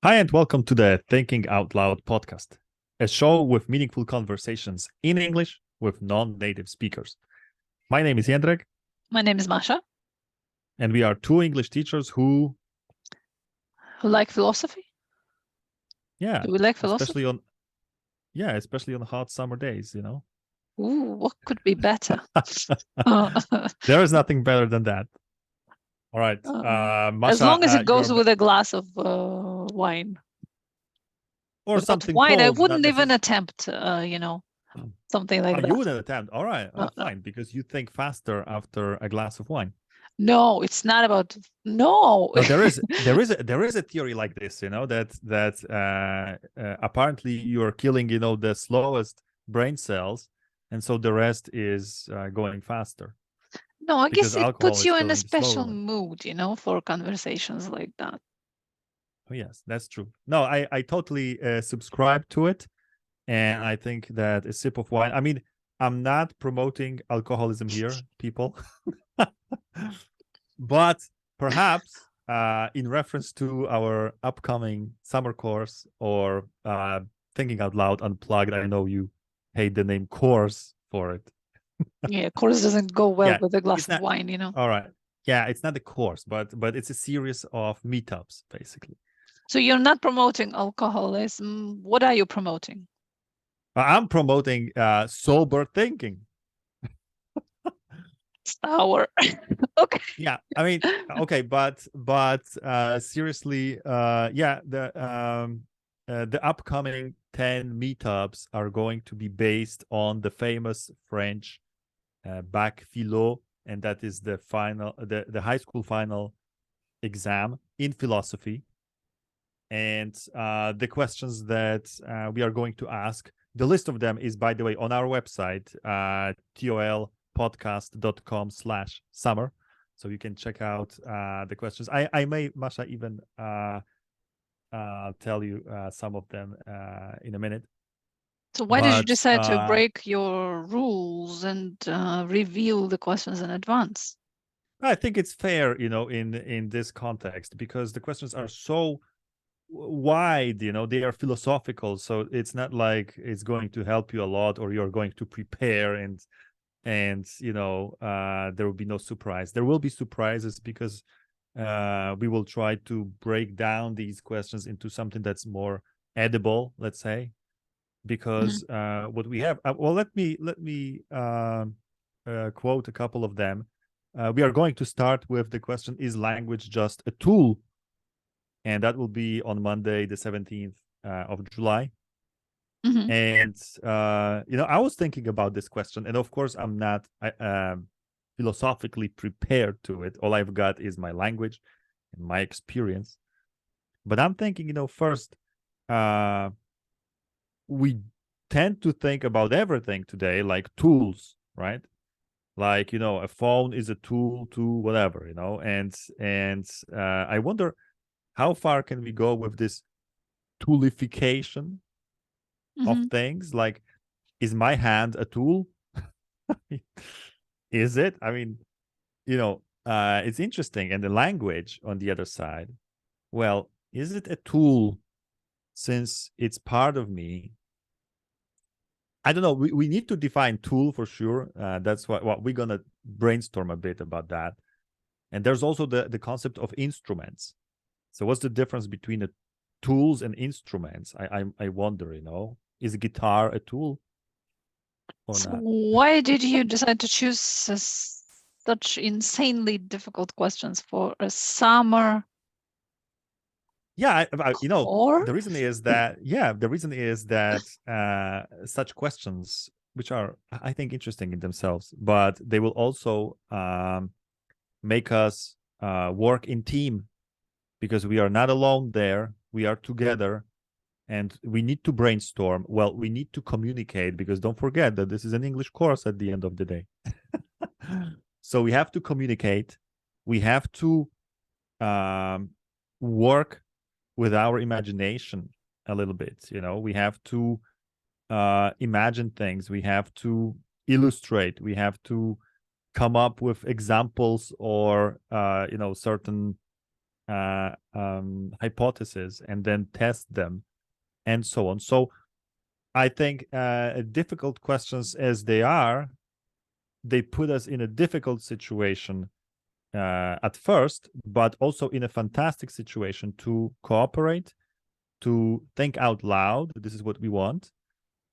Hi, and welcome to the Thinking Out Loud podcast, a show with meaningful conversations in English with non-native speakers. My name is Jędrek, My name is Masha, and we are two English teachers who, who like philosophy. yeah, Do we like philosophy? especially on hot summer days, Ooh, what could be better? There is nothing better than that. All right, As long as Masha, it goes with a glass of wine. or Without something wine, I cold, not wouldn't even necessarily. attempt, something like You that. wouldn't attempt. All right, No, no. fine, because you think faster after a glass of wine. No, it's not about no. No, there is a theory like this, that apparently you're killing, the slowest brain cells, and so the rest is going faster No, I because guess it alcohol puts is you in a killing the slower special one. mood, for conversations like that. Oh, yes, that's true. No, I totally subscribe to it, and I think that a sip of wine. I mean, I'm not promoting alcoholism here, people, but perhaps in reference to our upcoming summer course or Thinking Out Loud Unplugged, I know you hate the name course for it. Yeah, of course, doesn't go well Yeah, with a glass it's of not. wine. All right. Yeah, it's not a course, but it's a series of meetups, basically. So you're not promoting alcoholism. What are you promoting? I'm promoting sober thinking. Sour. Okay. Yeah, I mean, okay, but seriously, yeah, the upcoming 10 meetups are going to be based on the famous French bac philo, and that is the high school final exam in philosophy. And the questions that we are going to ask, the list of them is, by the way, on our website, tolpodcast.com/summer. So you can check out the questions. I may, Masha, even tell you some of them in a minute. So why did you But decide to break your rules and reveal the questions in advance? I think it's fair, in this context, because the questions are so wide, they are philosophical. So it's not like it's going to help you a lot, or you're going to prepare and there will be no surprise. There will be surprises because we will try to break down these questions into something that's more edible, let's say, because what we have, well, let me quote a couple of them. We are going to start with the question, is language just a tool? And that will be on Monday, the 17th of July. And I was thinking about this question, and of course, I'm not philosophically prepared to it. All I've got is my language and my experience. But I'm thinking, first, we tend to think about everything today like tools, right? Like, a phone is a tool to whatever, and I wonder how far can we go with this toolification of things. Like, is my hand a tool? Is it? I mean, it's interesting. And the language on the other side, well, is it a tool since it's part of me? I don't know. We need to define tool for sure. That's what we're going to brainstorm a bit about that. And there's also the concept of instruments. So what's the difference between the tools and instruments? I wonder, is a guitar a tool or So not? why did you decide to choose such insanely difficult questions for a summer? Yeah, Or the reason is that such questions, which are, I think, interesting in themselves, but they will also make us work in team, because we are not alone there. We are together, and we need to brainstorm. Well, we need to communicate, because don't forget that this is an English course at the end of the day. So we have to communicate. We have to work with our imagination a little bit. We have to imagine things. We have to illustrate. We have to come up with examples or certain hypotheses and then test them and so on. So I think difficult questions as they are, they put us in a difficult situation at first, but also in a fantastic situation to cooperate, to think out loud. This is what we want.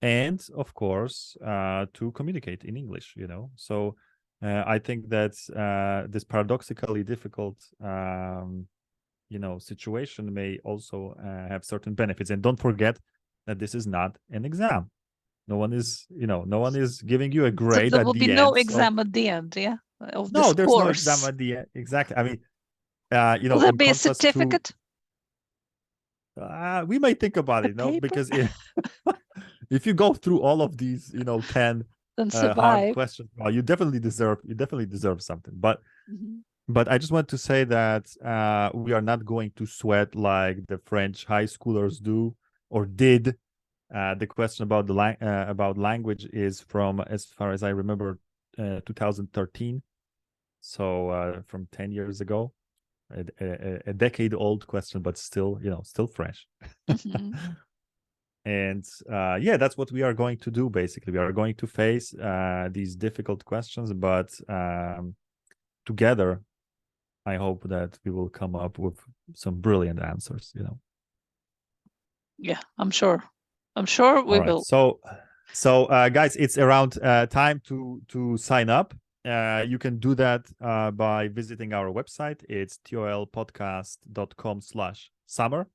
And of course, to communicate in English, you know. So I think that this paradoxically difficult, you know, situation may also have certain benefits. And don't forget that this is not an exam. No one is, you know, no one is giving you a So grade there at will be the no end. exam at the end, yeah, of No, this there's no exam course. at the end. Exactly. I mean, you Will know, there in be a contrast to, certificate? we might think about A it, no, paper? because if you go through all of these, you know, 10 Then hard survive. questions, well, you definitely deserve something. But Mhm. I just want to say that we are not going to sweat like the French high schoolers do or did. The question about about language is from, as far as I remember, 2013. So from 10 years ago, a decade old question, but still, you know, still fresh. Mhm. And yeah, that's what we are going to do. Basically, we are going to face these difficult questions, but together, I hope that we will come up with some brilliant answers, you know. Yeah, I'm sure. I'm sure we All right. will. So guys, it's around time to sign up. You can do that by visiting our website. It's tolpodcast.com/summer.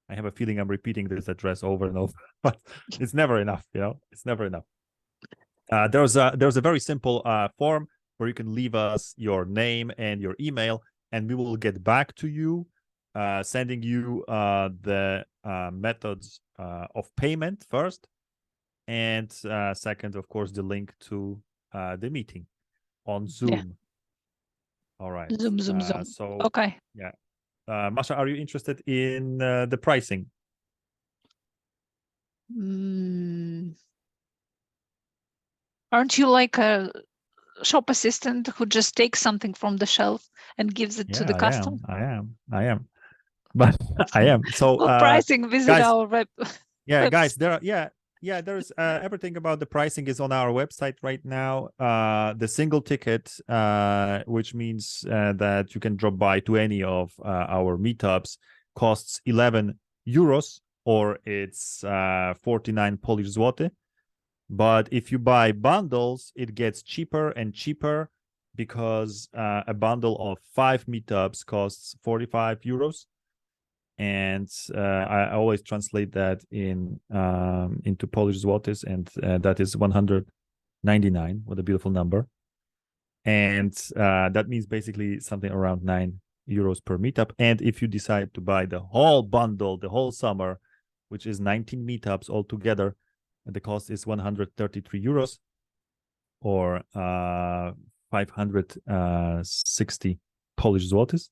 I have a feeling I'm repeating this address over and over, but it's never enough, you know. It's never enough. There's a very simple form where you can leave us your name and your email, and we will get back to you, sending you the methods of payment first, and second, of course, the link to the meeting on Yeah, Zoom. All right. zoom. So Okay. yeah, Masha, are you interested in the pricing? Mm. Aren't you like a shop assistant who just takes something from the shelf and gives it to Yeah, the I customer? am. But I am. So For pricing, visit guys, our yeah, guys, website. there's everything about the pricing is on our website right now. The single ticket, which means that you can drop by to any of our meetups, costs 11 euros, or it's 49 Polish zloty. But if you buy bundles, it gets cheaper and cheaper, because a bundle of 5 meetups costs 45 euros. And I always translate that into Polish zlotys, and that is 199. What a beautiful number! And that means basically something around 9 euros per meetup. And if you decide to buy the whole bundle, the whole summer, which is 19 meetups altogether, the cost is 133 euros, or 560 Polish zlotys.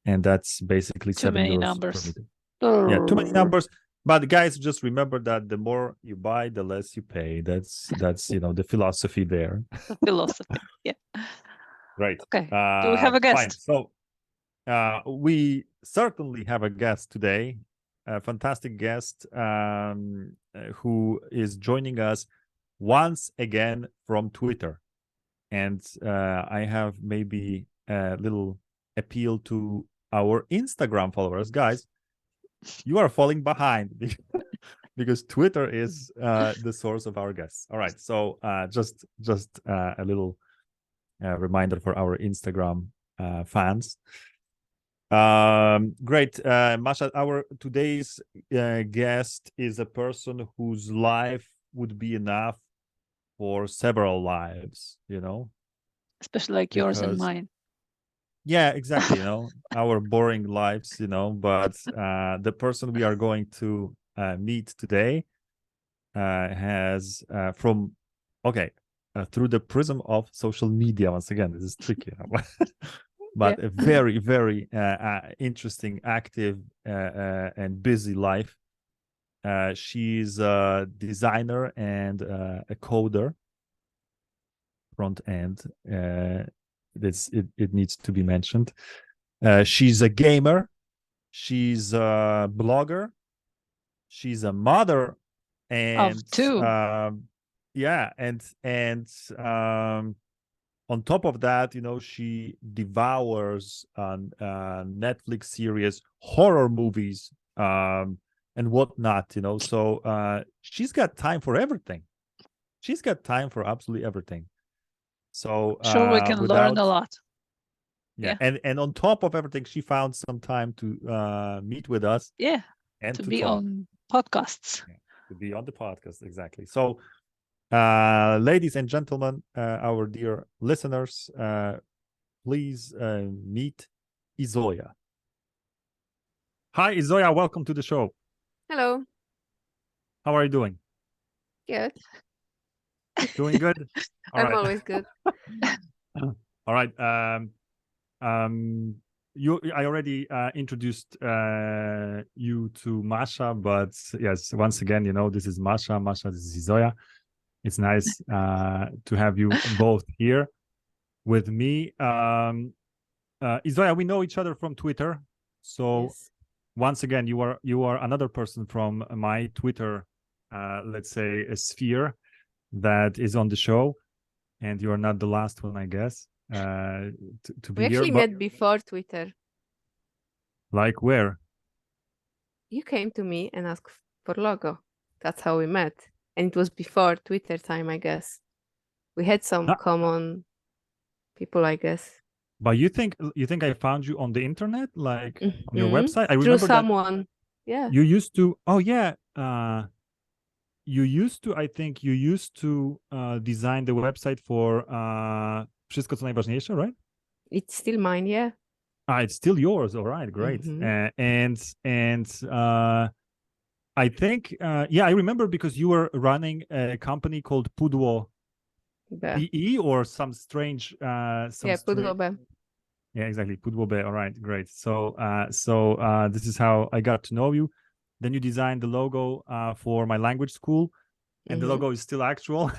And that's basically Too 7 many euros per numbers. meetup. Yeah, too many numbers. But guys, just remember that the more you buy, the less you pay. That's you know, the philosophy there. The philosophy. Yeah. Right. Okay. Do we have a Fine. guest? So we certainly have a guest today, a fantastic guest, who is joining us once again from Twitter. And I have maybe a little appeal to our Instagram followers. Guys, you are falling behind because Twitter is the source of our guests. All right. So just a little reminder for our Instagram fans. Great. Masha, our today's guest is a person whose life would be enough for several lives, you know, Especially like yours and because mine. yeah, exactly, you know, our boring lives, you know, but the person we are going to meet today has from okay through the prism of social media. Once again, this is tricky. Yeah. But a very, very interesting, active, and busy life. She's a designer and a coder, front end. It needs to be mentioned. She's a gamer. She's a blogger. She's a mother, and Of two. yeah, and on top of that, she devours Netflix series, horror movies, and whatnot. So she's got time for everything. She's got time for absolutely everything. So Sure, we can learn a lot. yeah, and on top of everything, she found some time to meet with us. Yeah, and to to be talk. on podcasts. Yeah, to be on the podcast, exactly. So, ladies and gentlemen, our dear listeners, please meet Yzoja. Hi, Yzoja. Welcome to the show. Hello. How are you doing? Good. Doing good? All I'm right. always good. All right. I already introduced you to Masha, but yes, once again, this is Masha. Masha, this is Yzoja. It's nice to have you both here with me. Yzoja, we know each other from Twitter. So Yes. once again, you are another person from my Twitter, let's say, a sphere that is on the show, and you are not the last one, I guess, to be We here. actually met before Twitter. Like where? You came to me and asked for logo. That's how we met. And it was before Twitter time, I guess. We had some common people, I guess. But you think I found you on the internet, like on your website? I Through remember someone. that Yeah. you used to. Oh yeah. You used to. I think you used to design the website for Wszystko co najważniejsze, right? It's still mine, yeah. It's still yours. All right, great. I think yeah, I remember because you were running a company called Pudło PE or some strange Pudło B. Yeah, exactly. Pudło B. All right, great. So this is how I got to know you. Then you designed the logo for my language school, and the logo is still actual.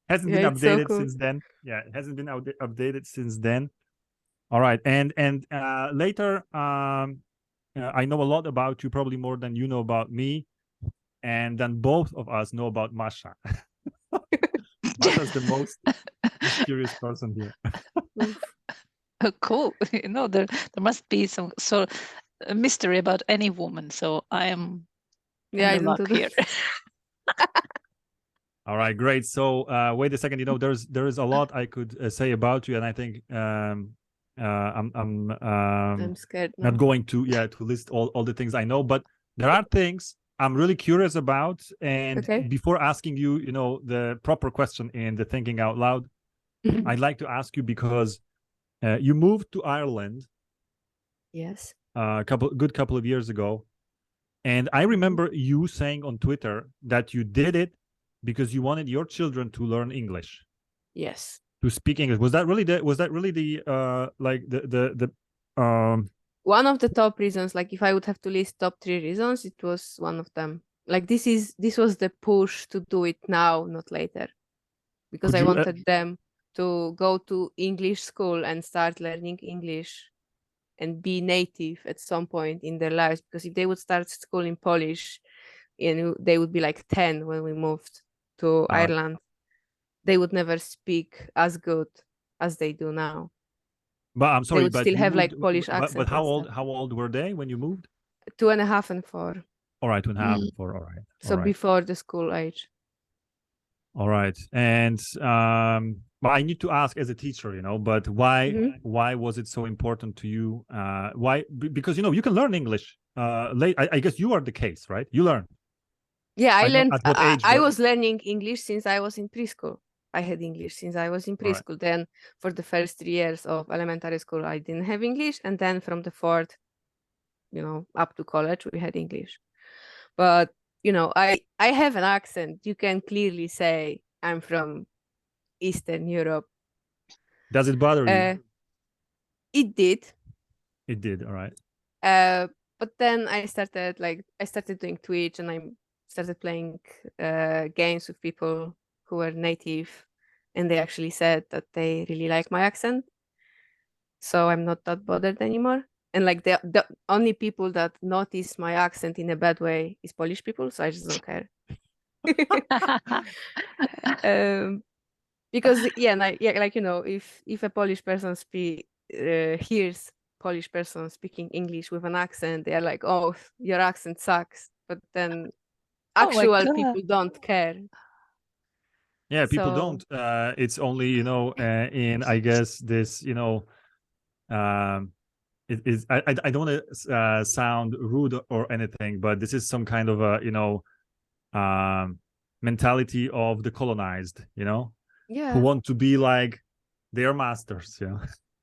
Hasn't been updated since then. Yeah, it hasn't been updated since then. All right, and later, I know a lot about you, probably more than you know about me, and then both of us know about Masha. Masha's the most mysterious person here. Cool. There must be some sort of mystery about any woman. So I am in the luck here. All right, great. So wait a second. There is a lot I could say about you, and I think I'm scared now. not going to list all the things I know, but there are things I'm really curious about. And before asking you, the proper question in the thinking out loud, I'd like to ask you because you moved to Ireland. Yes. A couple of years ago, and I remember you saying on Twitter that you did it because you wanted your children to learn English. Yes. To speak English. Was that really the one of the top reasons? Like, if I would have to list top 3 reasons, it was one of them. Like, this was the push to do it now, not later, because I wanted them to go to English school and start learning English and be native at some point in their lives. Because if they would start school in Polish, and they would be like 10 when we moved to Ireland, they would never speak as good as they do now. But I'm sorry, they would still have like Polish accent. But how old were they when you moved? 2.5 and 4. All right, 2.5 and 4. All right. So before the school age. All right, and but I need to ask as a teacher, but why was it so important to you? Why? Because you can learn English. I guess you are the case, right? You learn. Yeah, I learned. At what age? I was learning English since I was in preschool. I had English since I was in preschool. Then for the first 3 years of elementary school, I didn't have English, and then from the 4th, up to college, we had English. But I have an accent. You can clearly say I'm from Eastern Europe. Does it bother you? It did. It did. All right. But then I started doing Twitch, and I started playing games with people who were native, and they actually said that they really like my accent. so I'm not that bothered anymore. And like the only people that notice my accent in a bad way is Polish people, so I just don't care. Because like if a Polish person hears Polish person speaking English with an accent, they are like, "Oh, your accent sucks." But then Oh my actual God. people don't care. Yeah, people So don't. It's only in I guess this it is. I don't want to sound rude or anything, but this is some kind of a mentality of the colonized, who yeah. want to be like their masters.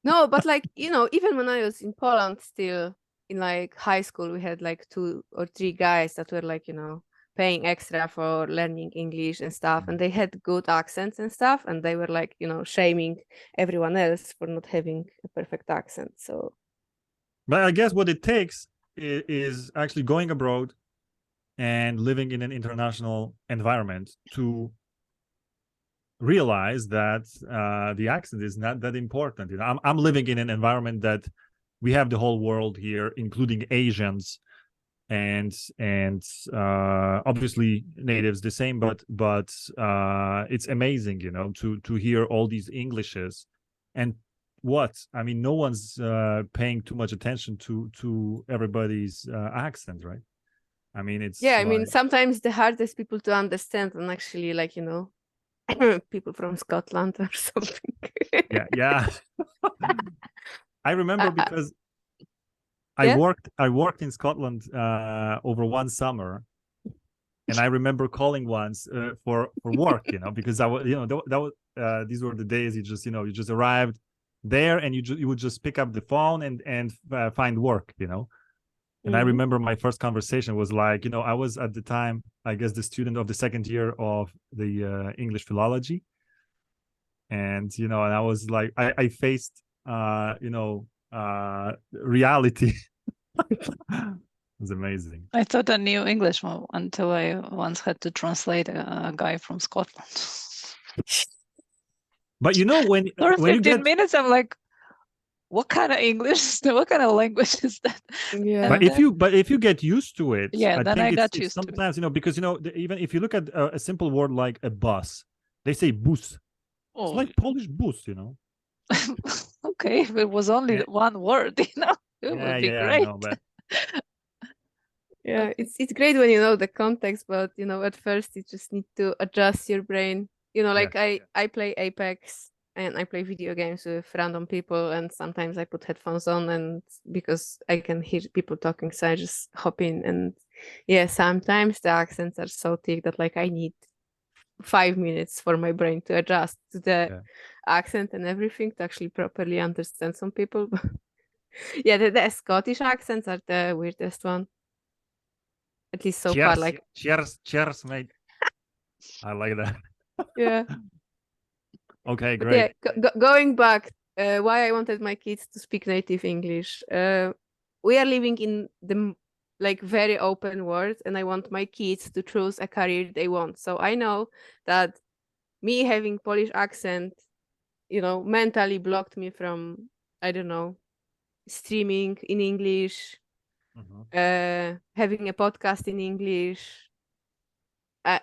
No, but like, even when I was in Poland still in like high school, we had like 2 or 3 guys that were like, paying extra for learning English and stuff. And they had good accents and stuff. And they were like, shaming everyone else for not having a perfect accent. So, But I guess what it takes is actually going abroad and living in an international environment to realize that the accent is not that important. I'm living in an environment that we have the whole world here, including Asians and obviously natives the same, but it's amazing, to hear all these Englishes. And no one's paying too much attention to everybody's accent, right? It's yeah, sometimes the hardest people to understand and actually like, people from Scotland or something. yeah. I remember because Yeah? I worked in Scotland over one summer, and I remember calling once for work, because I was, that was these were the days you just arrived there and you would just pick up the phone and find work, And I remember my first conversation was like, I was at the time, I guess, the student of the second year of the English philology, and and I was like, I faced reality. It was amazing. I thought I knew English until I once had to translate a guy from Scotland. But when for 15 you get minutes, I'm like, what kind of English? What kind of language is that? Yeah. But if you get used to it, Yeah, then I got used to it. Sometimes, because even if you look at a simple word like a bus, they say bus. It's like Polish bus, Okay, if it was only one word, it would be great. I know, but yeah, it's great when you know the context, but at first you just need to adjust your brain. Like I play Apex and I play video games with random people, and sometimes I put headphones on, and because I can hear people talking, so I just hop in. And yeah, sometimes the accents are so thick that like I need 5 minutes for my brain to adjust to the accent and everything to actually properly understand some people. Yeah, the Scottish accents are the weirdest one. At least so far, like cheers, mate. I like that. Yeah. Okay, But great. yeah, going back, why I wanted my kids to speak native English. We are living in the like very open world, and I want my kids to choose a career they want. So I know that me having Polish accent, mentally blocked me from, I don't know, streaming in English, having a podcast in English. I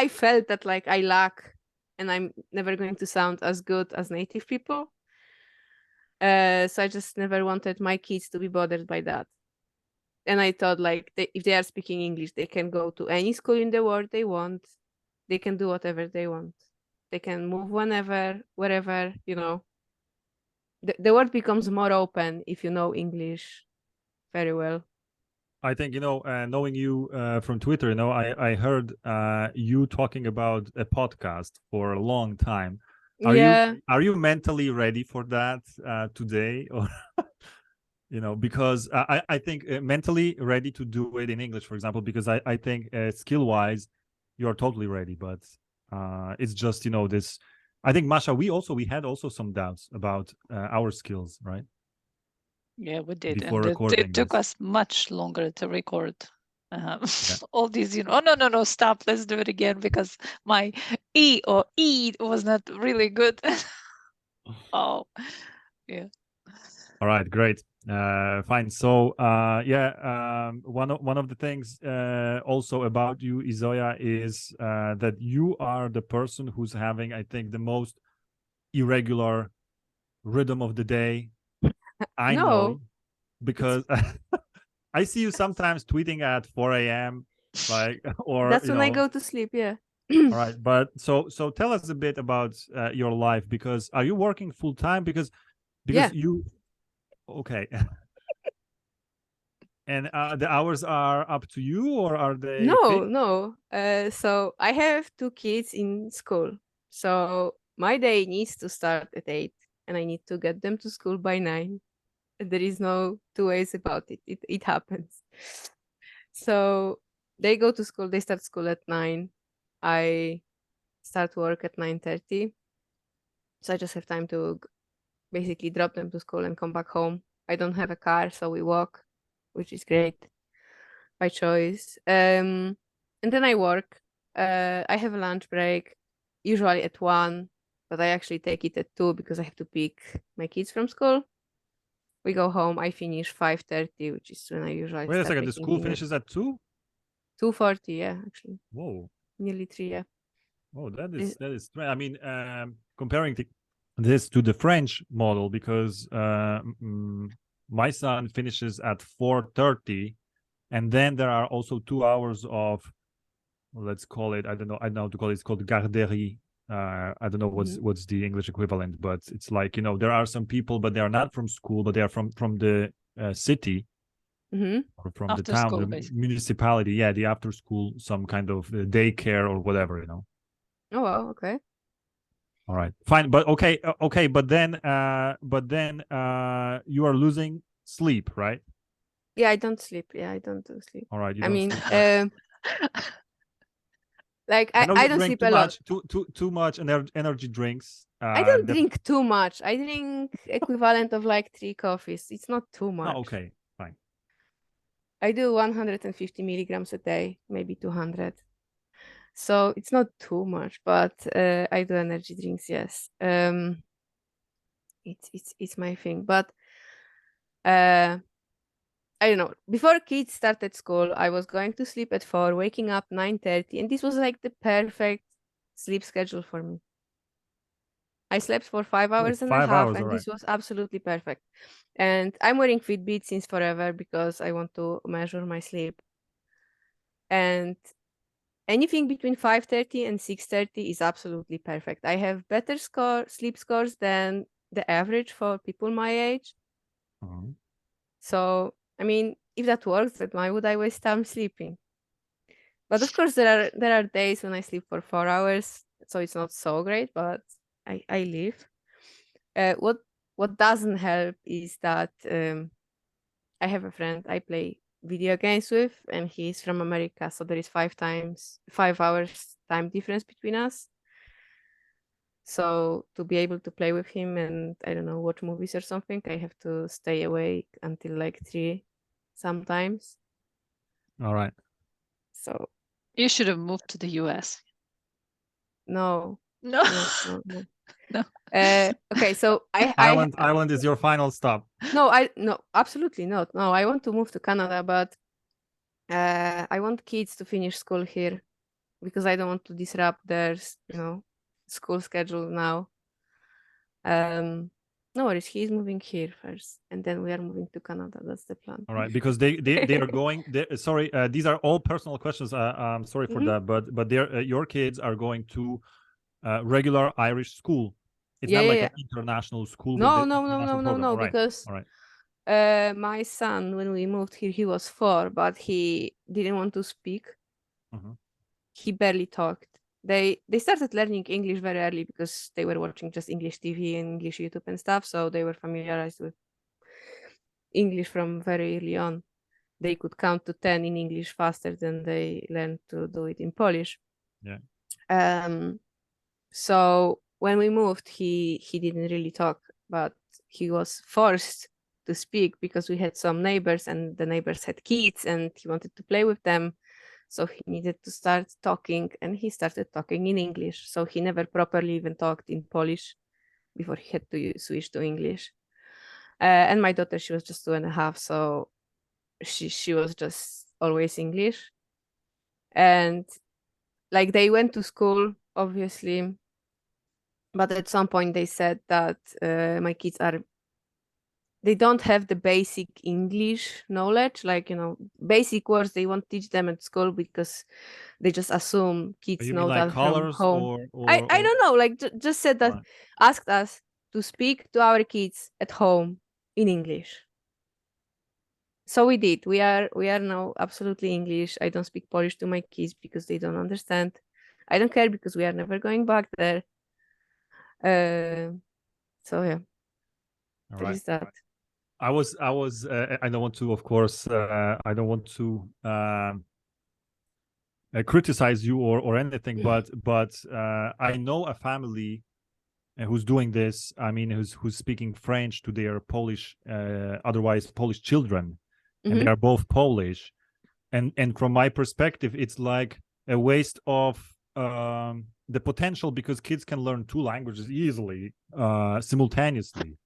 felt that like I lack, and I'm never going to sound as good as native people. So I just never wanted my kids to be bothered by that. And I thought like if they are speaking English, they can go to any school in the world they want. They can do whatever they want. They can move whenever, wherever, The world becomes more open if you know English very well. I think, knowing you from Twitter, I heard you talking about a podcast for a long time. Are you mentally ready for that today, or because I think mentally ready to do it in English, for example, because I think skill wise you're totally ready, but it's just this. I think, Masha, we had some doubts about our skills, right? Yeah, we did. Before And recording it took us much longer to record all these, oh, no, stop, let's do it again, because my E or E was not really good. Oh, yeah. All right, great. Fine. So, one of the things also about you, Yzoja, is that you are the person who's having, I think, the most irregular rhythm of the day. I No. know because I see you sometimes tweeting at 4 a.m. like, or That's you when I know. go to sleep. Yeah. All right, but so tell us a bit about your life, because are you working full time? Because Yeah. you okay. And the hours are up to you, or are they No, fixed? no. So I have 2 kids in school. So my day needs to start at 8 and I need to get them to school by 9. There is no two ways about it. It happens. So they go to school, they start school at 9. I start work at 9:30. So I just have time to basically drop them to school and come back home. I don't have a car, so we walk, which is great by choice. And then I work. I have a lunch break, usually at 1, but I actually take it at 2 because I have to pick my kids from school. We go home. I finish 5:30, which is when I usually Wait a start second. The making school dinner. finishes at 2. 2:40, yeah, actually, Whoa. nearly 3. Yeah. Oh, Is- that is. I mean, comparing this to the French model, because my son finishes at 4:30, and then there are also 2 hours of, let's call it, I don't know how to call it. It's called garderie. I don't know what's the English equivalent, but it's like, there are some people, but they are not from school, but they are from the city, or from the After town, school, the basically. municipality. Yeah, the after school, some kind of daycare or whatever. Oh, wow, okay. All right, fine, but okay, but then you are losing sleep, right? Yeah, I don't sleep. Yeah, I don't do sleep. All right, you I don't mean, sleep. Yeah. like I know I you don't drink sleep a lot. too much energy drinks. I don't That drink too much. I drink equivalent of like 3 coffees. It's not too oh, much. okay, fine. I do 150 milligrams a day, maybe 200. So it's not too much, but I do energy drinks, yes. It's my thing. But I don't know. Before kids started school, I was going to sleep at 4, waking up 9:30, and this was like the perfect sleep schedule for me. I slept for 5 hours and a 5 hours, half, all and right. this was absolutely perfect. And I'm wearing Fitbit since forever because I want to measure my sleep. And anything between 5:30 and 6:30 is absolutely perfect. I have better sleep scores than the average for people my age. Mhm. So, I mean, if that works, then why would I waste time sleeping? But of course, there are days when I sleep for 4 hours, so it's not so great. But I live. What doesn't help is that I have a friend I play video games with, and he's from America, so there is 5 hours time difference between us. So to be able to play with him and I don't know, watch movies or something, I have to stay awake until like 3 sometimes. All right. So You should have moved to the US. no, No. no. No. Okay, so Ireland is your final stop. no, absolutely not. No, I want to move to Canada, but I want kids to finish school here because I don't want to disrupt their, school schedule now. No worries, he's moving here first, and then we are moving to Canada. That's the plan. All right, because they are going. Sorry, these are all personal questions. I'm sorry for Mhm. that, but they're your kids are going to regular Irish school. It's Yeah, not yeah, like yeah. an international school with No, the no, no, international no, no, program. no, All right, because all right. my son, when we moved here, he was 4, but he didn't want to speak. Mhm. He barely talked. They started learning English very early because they were watching just English TV and English YouTube and stuff, so they were familiarized with English from very early on. They could count to 10 in English faster than they learned to do it in Polish. Yeah. So when we moved, he didn't really talk, but he was forced to speak because we had some neighbors and the neighbors had kids and he wanted to play with them. So he needed to start talking and he started talking in English. So he never properly even talked in Polish before he had to switch to English. And my daughter, she was just 2.5, so she was just always English. And like they went to school, obviously, but at some point they said that my kids they don't have the basic English knowledge, like, basic words they won't teach them at school because they just assume kids You mean know like that from colors home. I don't know, like just said that, Right. asked us to speak to our kids at home in English. So we did. We are now absolutely English. I don't speak Polish to my kids because they don't understand. I don't care because we are never going back there. So yeah, All there right. is that. I don't want to, of course, I don't want to criticize you or anything, but I know a family who's doing this. I mean, who's speaking French to their Polish, otherwise Polish children, and they are both Polish. And from my perspective, it's like a waste of the potential, because kids can learn 2 languages easily, simultaneously.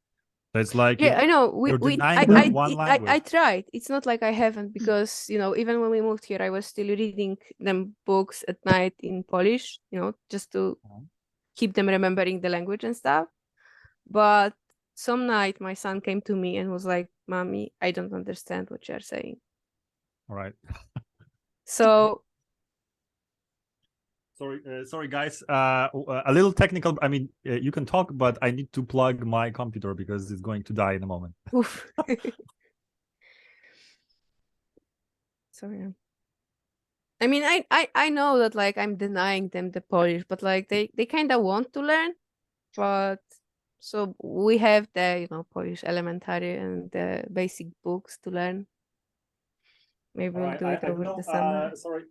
So it's like, Yeah, I know. you're denying them one language. I tried. It's not like I haven't, because even when we moved here, I was still reading them books at night in Polish, just to keep them remembering the language and stuff. But some night my son came to me and was like, "Mommy, I don't understand what you're saying." All right. So sorry guys, a little technical. I mean, you can talk, but I need to plug my computer because it's going to die in a moment. oof. Sorry. I mean, I know that like I'm denying them the Polish, but like they kind of want to learn. But so we have the Polish elementary and the basic books to learn. Maybe we'll do it over the summer. Sorry.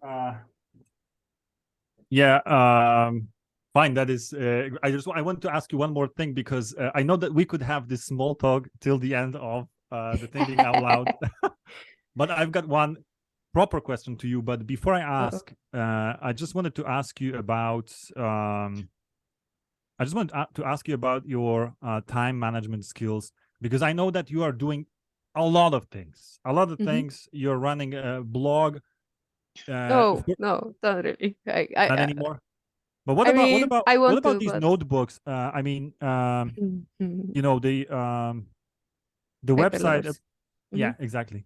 Yeah. Fine. That is. I want to ask you one more thing, because I know that we could have this small talk till the end of the thinking out loud, but I've got one proper question to you. But before I ask, I just wanted to ask you about. I just want to ask you about your time management skills, because I know that you are doing a lot of things. A lot of things. You're running a blog. No, not really. Not anymore. But what I about mean, I want what about to, these but... notebooks? I mean, the Paper website. lovers. Yeah, exactly.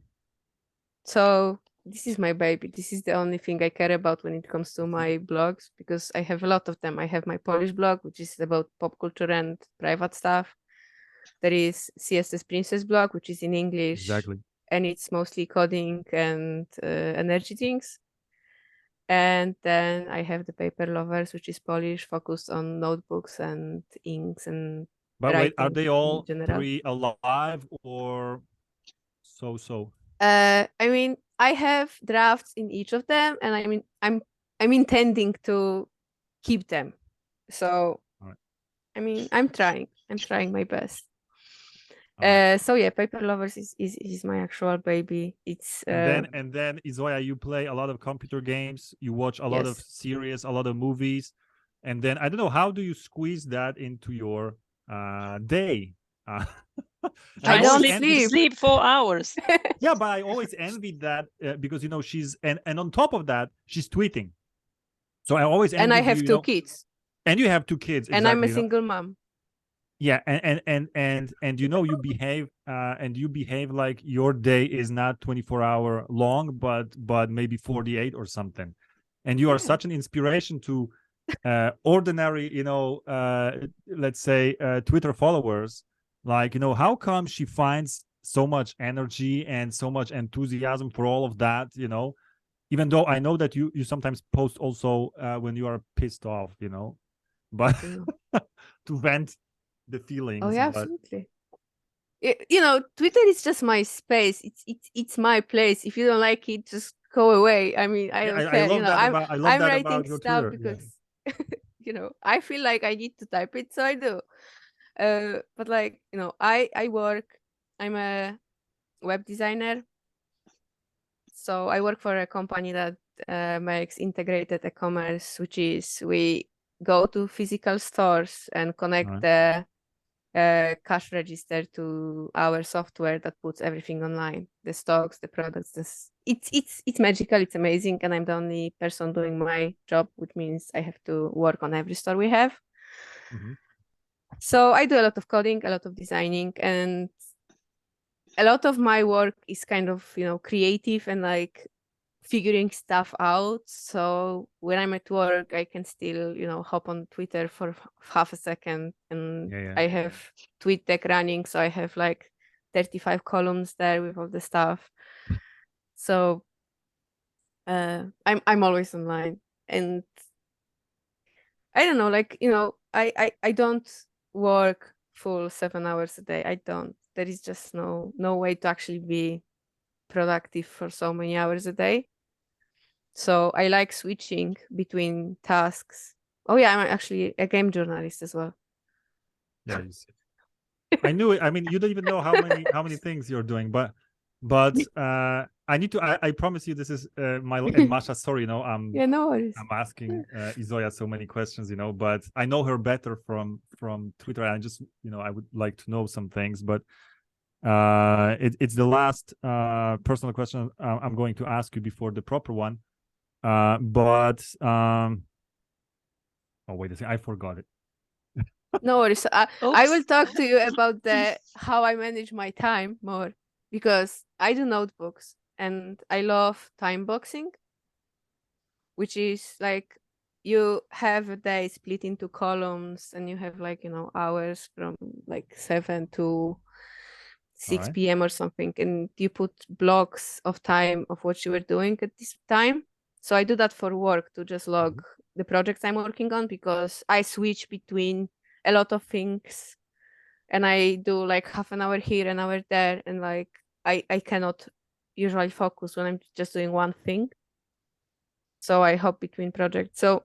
So this is my baby. This is the only thing I care about when it comes to my blogs, because I have a lot of them. I have my Polish blog, which is about pop culture and private stuff. There is CSS Princess blog, which is in English. Exactly. And it's mostly coding and energy things. And then I have the Paper Lovers, which is Polish, focused on notebooks and inks and But wait, are they all in general. 3 alive or so? I mean, I have drafts in each of them, and I mean, I'm intending to keep them. So, right. I mean, I'm trying my best. So yeah, Paper Lovers is my actual baby. It's and then Yzoja, you play a lot of computer games, you watch a lot of series, a lot of movies, and then I don't know, how do you squeeze that into your day? I don't sleep 4 hours. Yeah, but I always envy that because she's and on top of that she's tweeting. So I always envy and I have you, 2 kids. And you have 2 kids, and I'm a single mom. Yeah, and you behave like your day is not 24-hour long, but maybe 48 or something, and you are such an inspiration to ordinary, let's say Twitter followers. Like, how come she finds so much energy and so much enthusiasm for all of that? Even though I know that you sometimes post also when you are pissed off, but to vent the feelings. Oh yeah, absolutely. Twitter is just my space. It's my place. If you don't like it, just go away. I mean, I don't care. I love I'm that writing about your stuff Twitter, because I feel like I need to type it, so I do. But like, I work. I'm a web designer, so I work for a company that makes integrated e-commerce, which is we go to physical stores and connect the cash register to our software that puts everything online, the stocks, the products. It's magical, it's amazing, and I'm the only person doing my job, which means I have to work on every store we have. So I do a lot of coding, a lot of designing, and a lot of my work is kind of, you know, creative and like figuring stuff out. So when I'm at work, I can still, you know, hop on Twitter for half a second, and I have TweetDeck running, so I have like 35 columns there with all the stuff. So I'm always online, and I don't know, like, you know, I don't work full 7 hours a day. I don't. There is just no way to actually be productive for so many hours a day. So I like switching between tasks. Oh yeah, I'm actually a game journalist as well. Yeah, you see. I knew it. I mean, you don't even know how many things you're doing, but I need to. I promise you, this is my and Masha. Sorry, you know, yeah, no worries. I'm asking Yzoja so many questions, you know, but I know her better from Twitter. And I just, you know, I would like to know some things, but it's the last personal question I'm going to ask you before the proper one. Oh wait a second, I forgot it. No worries. I will talk to you about how I manage my time more, because I do notebooks and I love time boxing, which is like you have a day split into columns, and you have, like, you know, hours from like 7 to 6 p.m. or something, and you put blocks of time of what you were doing at this time. So I do that for work, to just log the projects I'm working on, because I switch between a lot of things, and I do like half an hour here, an hour there, and like I cannot usually focus when I'm just doing one thing. So I hop between projects. So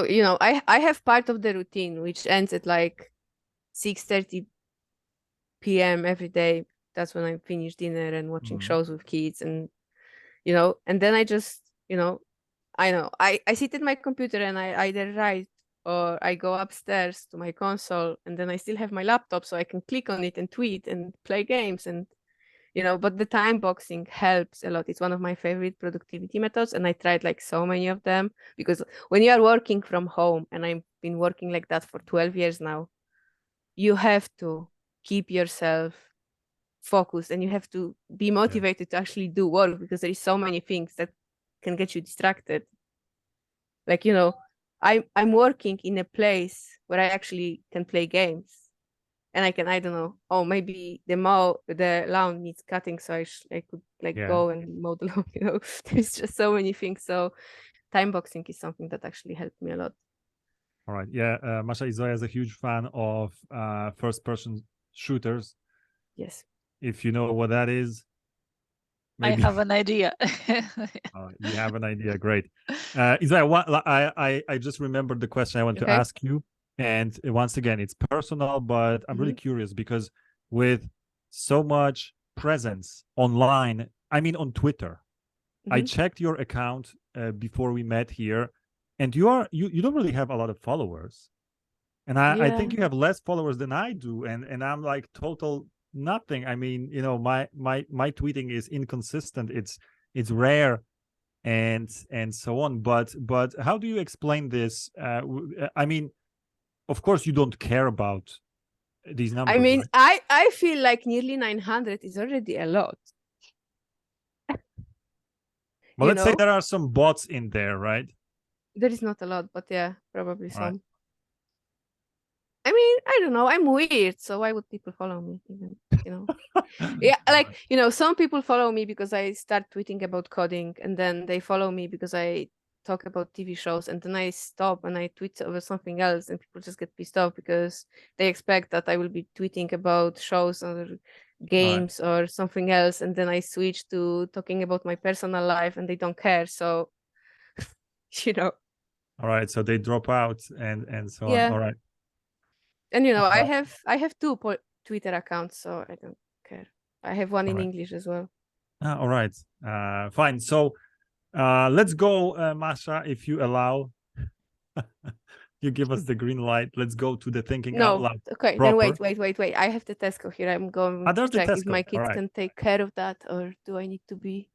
you know, I have part of the routine which ends at like 6:30 p.m. every day. That's when I finish dinner and watching shows with kids, and you know, and then I just, you know, I sit at my computer and I either write or I go upstairs to my console, and then I still have my laptop so I can click on it and tweet and play games, and you know, but the time boxing helps a lot. It's one of my favorite productivity methods, and I tried like so many of them, because when you are working from home, and I've been working like that for 12 years now, you have to keep yourself focused, and you have to be motivated to actually do work, because there is so many things that can get you distracted. Like, you know, I'm working in a place where I actually can play games, and I can, I don't know, oh, maybe the lawn needs cutting, so I could like go and mow the lawn, you know. There's just so many things. So time boxing is something that actually helped me a lot. All right. Yeah, Masha, Yzoja is a huge fan of first-person shooters. Yes. If you know what that is, maybe... I have an idea. You have an idea. Great. Yzoja, I just remembered the question I want to ask you. And once again, it's personal, but I'm really curious, because with so much presence online, I mean, on Twitter, I checked your account before we met here, and you don't really have a lot of followers. And I think you have less followers than I do. And I'm like total nothing. I mean, you know, my tweeting is inconsistent. It's rare and so on. But how do you explain this? I mean, of course you don't care about these numbers. I mean, right? I feel like nearly 900 is already a lot. Well, let's say there are some bots in there, right? There is not a lot, but yeah, probably some. Right. I mean, I don't know. I'm weird, so why would people follow me? Even, you know, yeah, like, you know, some people follow me because I start tweeting about coding, and then they follow me because I talk about TV shows, and then I stop and I tweet over something else, and people just get pissed off because they expect that I will be tweeting about shows or games or something else, and then I switch to talking about my personal life, and they don't care. So, you know. All right, so they drop out and so on. All right. And you know, I have two Twitter accounts, so I don't care. I have one in English as well. All right, fine. So let's go, Masha, if you allow. you give us the green light. Let's go to the thinking out No, loud. okay, proper. then wait. I have the Tesco here. I'm going to There's the check if my Tesco. kids All right. can take care of that, or do I need to be?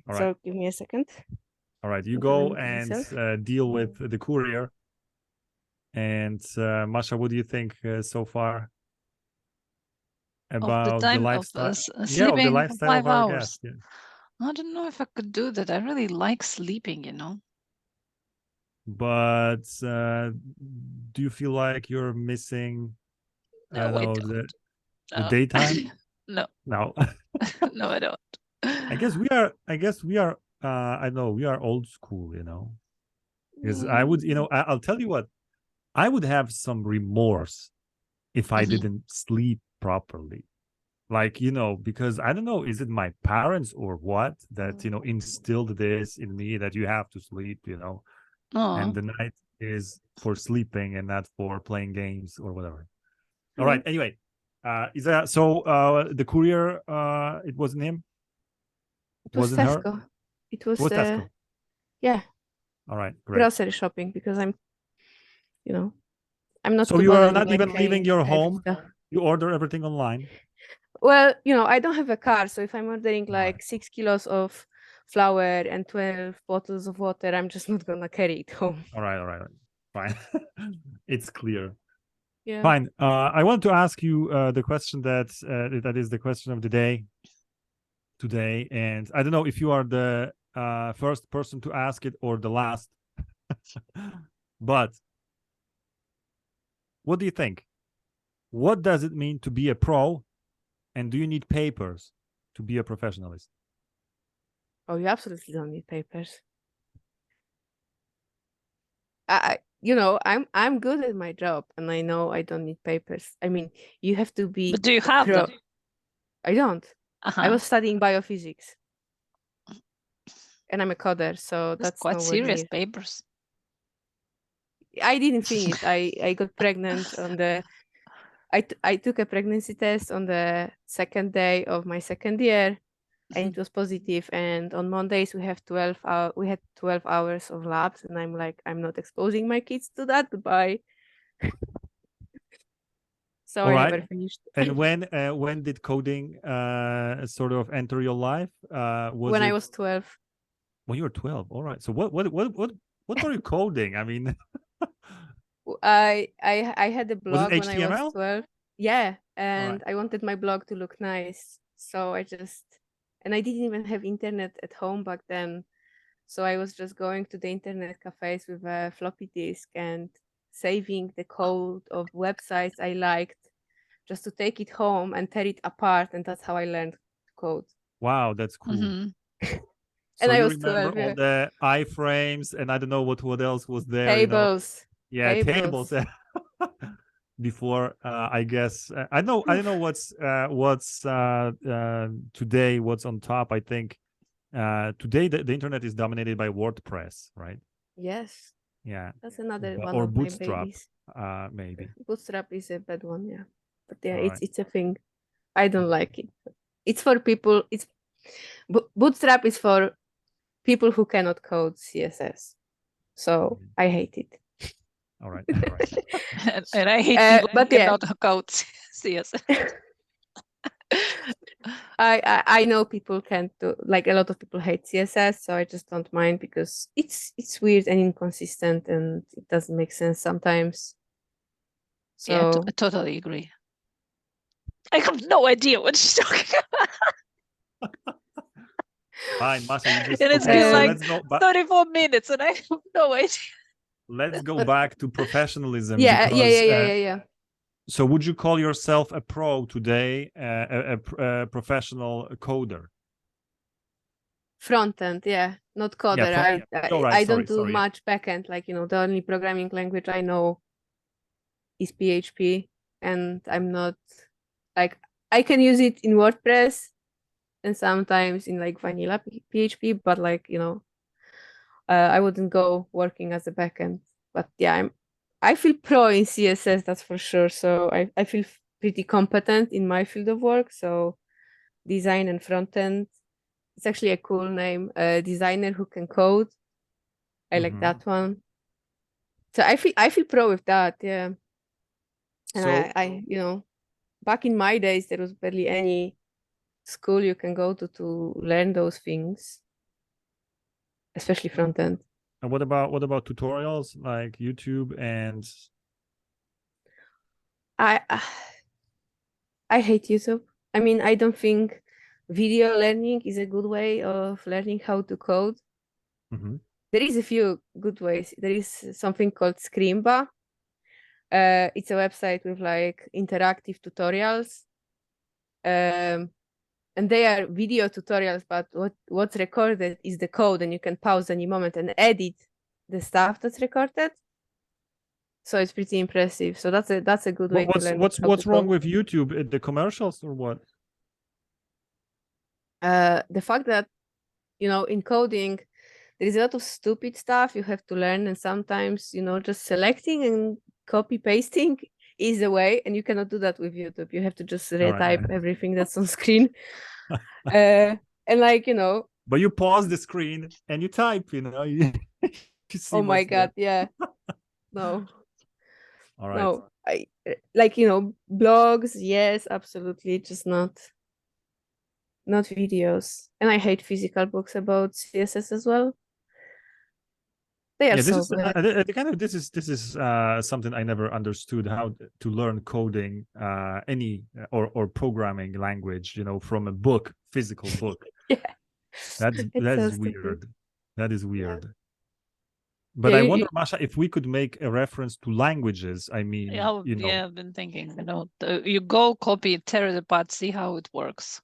All So right. give me a second. All right. You I'm go going and myself. deal with the courier. And Masha, what do you think so far about of the time lifestyle? of Yeah, of the sleeping for lifestyle 5 of our hours. guest. Yeah. I don't know if I could do that. I really like sleeping, you know. But do you feel like you're missing? I No, don't I know don't. the daytime. No, No. no, I don't. I guess we are. I know we are old school. You know, because I would. You know, I'll tell you what. I would have some remorse if I didn't sleep properly. Like, you know, because I don't know, is it my parents or what that, you know, instilled this in me that you have to sleep, you know, and the night is for sleeping and not for playing games or whatever. All right. Anyway, Yzoja, so the courier, it wasn't him? It was Wasn't her? Tesco. It was Tesco. Yeah. All right, great. Grocery shopping, because I'm, you know, I'm not So too you are bothered not with, like, even leaving your heavy home. stuff. You order everything online. Well, you know, I don't have a car, so if I'm ordering All right. like 6 kilos of flour and 12 bottles of water, I'm just not gonna carry it home. All right. Fine. It's clear. Yeah. Fine. I want to ask you the question that is the question of the day today, and I don't know if you are the first person to ask it or the last, but what do you think? What does it mean to be a pro, and do you need papers to be a professionalist? Oh, you absolutely don't need papers. You know, I'm good at my job, and I know I don't need papers. I mean, you have to be. But do you have pro. them? I don't. I was studying biophysics, and I'm a coder, so that's quite nowhere serious near. papers. I didn't finish. I got pregnant on the. I took a pregnancy test on the second day of my second year, and it was positive. And on Mondays we had 12 hours of labs, and I'm like, I'm not exposing my kids to that. Goodbye. So All I right. never finished. And when did coding sort of enter your life? When I was 12. When you were 12. All right. So what were you coding? I mean, I had a blog was it when I was HTML? 12. Yeah, and right. I wanted my blog to look nice, so I didn't even have internet at home back then, so I was just going to the internet cafes with a floppy disk and saving the code of websites I liked, just to take it home and tear it apart, and that's how I learned code. Wow, that's cool. And So I you was remember 12, all the iframes and I don't know what else was there. tables. You know? Yeah, tables. Before I guess I don't know what's today, what's on top. I think today the internet is dominated by WordPress, right? Yes. Yeah. That's another one or of Bootstrap, my babies. maybe. Bootstrap is a bad one, yeah. But yeah, All right. it's a thing. I don't like it. It's for people. Bootstrap is for people who cannot code CSS. So I hate it. All right. and I hate people but who cannot code CSS. I know people can't do, like, a lot of people hate CSS, so I just don't mind because it's weird and inconsistent and it doesn't make sense sometimes. So yeah, I totally agree. I have no idea what she's talking about. Fine, Masha, you just and it's okay, been so like let's go 34 minutes and I have no idea. Let's go back to professionalism. Yeah, because, yeah. So would you call yourself a pro today, a professional coder? Front end, yeah, not coder. Yeah, I don't do much backend. Like, the only programming language I know is PHP, and I'm not, like, I can use it in WordPress and sometimes in like vanilla PHP, but like, I wouldn't go working as a backend. But yeah, I feel pro in CSS, that's for sure. So I feel pretty competent in my field of work. So design and front end, it's actually a cool name. A designer who can code. I like that one. So I feel pro with that, yeah. And So I you know, back in my days there was barely any school you can go to learn those things, especially front end. and what about tutorials like YouTube and I I hate YouTube. I mean, I don't think video learning is a good way of learning how to code. Mhm. There is a few good ways. There is something called Screamba. It's a website with like interactive tutorials. And they are video tutorials, but what's recorded is the code, and you can pause any moment and edit the stuff that's recorded. So it's pretty impressive. So that's a good way to learn. What's wrong with YouTube? The commercials or what? The fact that, you know, in coding there is a lot of stupid stuff you have to learn, and sometimes, you know, just selecting and copy pasting is the way, and you cannot do that with YouTube. You have to just retype everything that's on screen. And like, you know, but you pause the screen and you type, you know. You see oh my what's god, yeah. No. All right. No, I like, you know, blogs, yes, absolutely, just not videos. And I hate physical books about CSS as well. They are Yeah, this so is bad. kind of this is something I never understood, how to learn coding any or programming language, you know, from a book, physical book. Yeah, That's it's so weird. stupid. That is weird. But Yeah, I wonder, Masha, if we could make a reference to languages. I mean, Yeah, you know, yeah, I've been thinking, you know, you go copy, tear it apart, see how it works.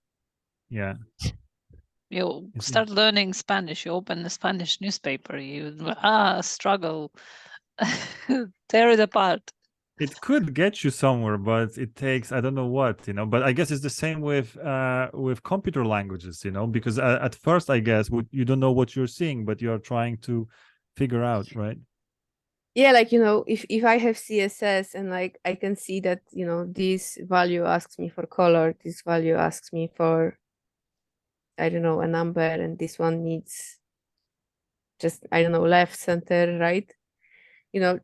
yeah. You Is it- start learning Spanish, you open the Spanish newspaper, you struggle, tear it apart. It could get you somewhere, but it takes, I don't know what, you know. But I guess it's the same with computer languages, you know, because at first, I guess, you don't know what you're seeing, but you're trying to figure out, right? yeah, like, you know, if I have CSS and like I can see that, you know, this value asks me for color, this value asks me for, I don't know, a number, and this one needs just, I don't know, left, center, right? You know,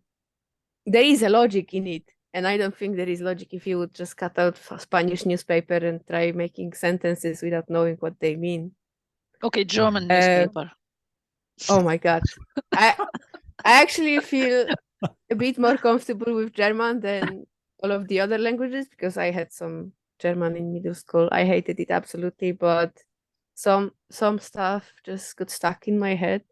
there is a logic in it, and I don't think there is logic if you would just cut out Spanish newspaper and try making sentences without knowing what they mean. Okay, German newspaper. Oh my god, I actually feel a bit more comfortable with German than all of the other languages, because I had some German in middle school. I hated it absolutely, but some stuff just got stuck in my head.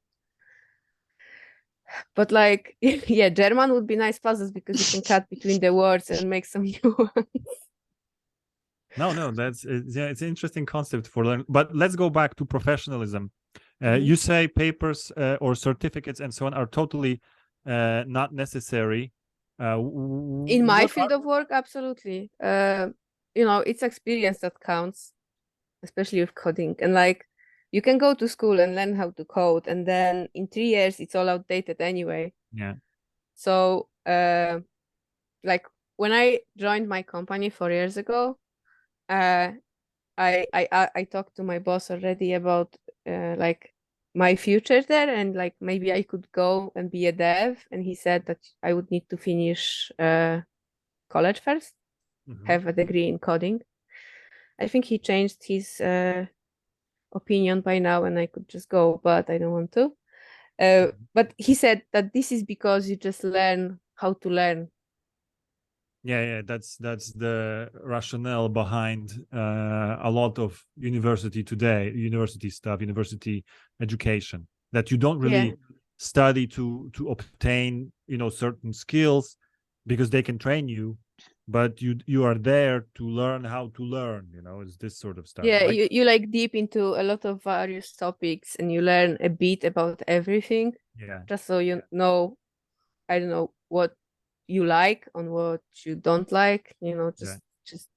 But like, yeah, German would be nice puzzles because you can cut between the words and make some new ones. No, yeah, it's an interesting concept for learning. But let's go back to professionalism. You say papers or certificates and so on are totally not necessary. In my field of work, absolutely. You know, it's experience that counts, especially with coding. And like, you can go to school and learn how to code, and then in 3 years it's all outdated anyway. Yeah. So like when I joined my company 4 years ago, I talked to my boss already about like my future there, and like maybe I could go and be a dev, and he said that I would need to finish college first, have a degree in coding. I think he changed his opinion by now, and I could just go, but I don't want to. But he said that this is because you just learn how to learn. Yeah, that's the rationale behind a lot of university today, university stuff, university education, that you don't really study to obtain, you know, certain skills, because they can train you, but you are there to learn how to learn, you know. It's this sort of stuff. Yeah, you like deep into a lot of various topics, and you learn a bit about everything. Yeah. Just so you know, I don't know, what you like and what you don't like, you know, just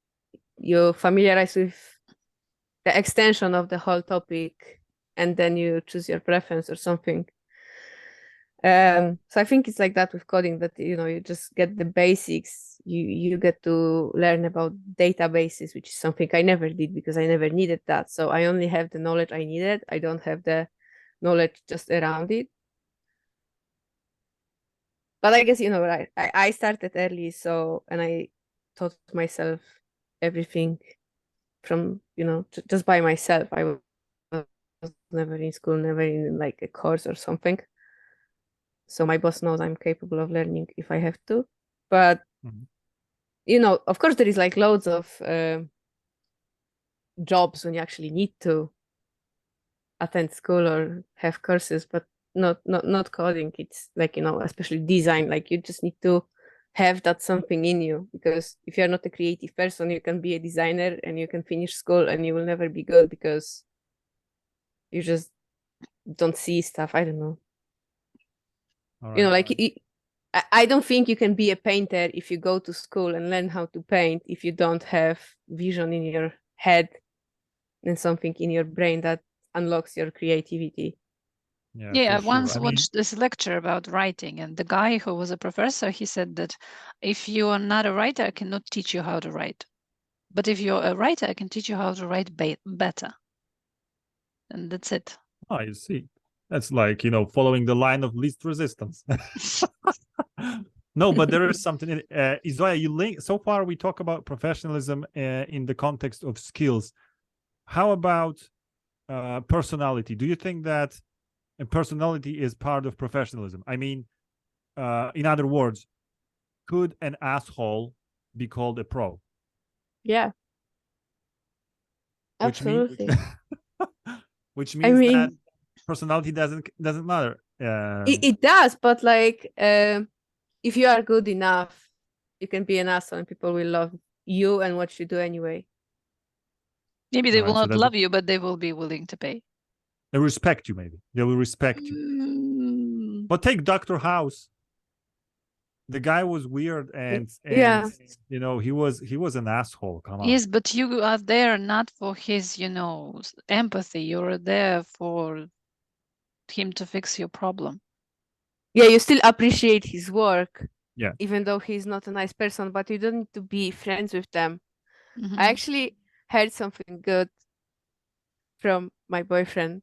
you familiarize with the extension of the whole topic, and then you choose your preference or something. So I think it's like that with coding, that, you know, you just get the basics. You get to learn about databases, which is something I never did because I never needed that. So I only have the knowledge I needed. I don't have the knowledge just around it. But I guess, you know, right, I started early, so, and I taught myself everything from, you know, just by myself. I was never in school, never in like a course or something. So my boss knows I'm capable of learning if I have to. But, you know, of course, there is like loads of jobs when you actually need to attend school or have courses, but not coding. It's like, you know, especially design, like you just need to have that something in you, because if you're not a creative person, you can be a designer and you can finish school and you will never be good because you just don't see stuff. I don't know. You know, like I don't think you can be a painter if you go to school and learn how to paint if you don't have vision in your head and something in your brain that unlocks your creativity. Yeah, I once watched this lecture about writing, and the guy who was a professor, he said that if you are not a writer, I cannot teach you how to write. But if you're a writer, I can teach you how to write better. And that's it. Oh, you see. That's like, you know, following the line of least resistance. No, but there is something in Yzoja, you link, so far we talk about professionalism in the context of skills. How about personality? Do you think that a personality is part of professionalism? I mean, in other words, could an asshole be called a pro? Yeah. Absolutely. Which means that personality doesn't matter. It does, but like if you are good enough, you can be an asshole and people will love you and what you do anyway. Maybe they will not love you, but they will be willing to pay. They respect you, maybe. They will respect you. But take Dr. House. The guy was weird and you know, he was an asshole. Come on. Yes, but you are there not for his, you know, empathy. You're there for him to fix your problem. Yeah, you still appreciate his work. Yeah. Even though he's not a nice person, but you don't need to be friends with them. I actually heard something good from my boyfriend.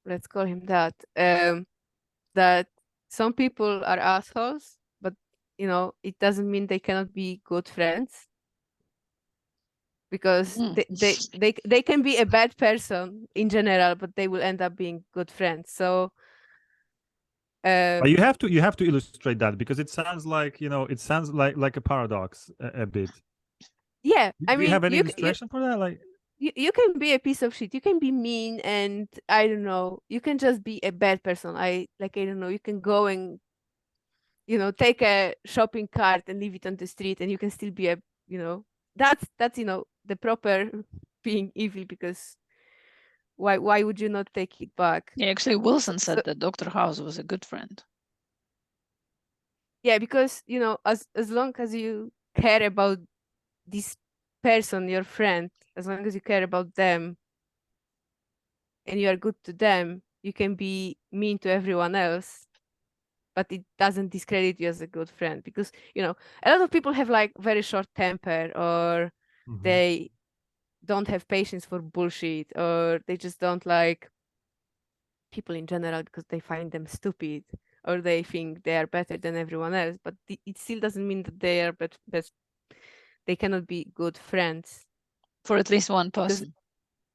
Let's call him that. That some people are assholes, but you know, it doesn't mean they cannot be good friends. Because they can be a bad person in general, but they will end up being good friends. So but you have to illustrate that, because it sounds like, you know, it sounds like a paradox a bit. Yeah, I mean, do you have any illustration for that? Like you can be a piece of shit, you can be mean, and I don't know, you can just be a bad person. I don't know, you can go and, you know, take a shopping cart and leave it on the street and you can still be a, you know, that's you know, the proper being evil, because why would you not take it back? Yeah, actually Wilson said that Dr. House was a good friend. Yeah, because, you know, as long as you care about this person, your friend, as long as you care about them and you are good to them, you can be mean to everyone else, but it doesn't discredit you as a good friend. Because, you know, a lot of people have like very short temper, or they don't have patience for bullshit, or they just don't like people in general because they find them stupid, or they think they are better than everyone else. But it still doesn't mean that they are best. They cannot be good friends for at least one person.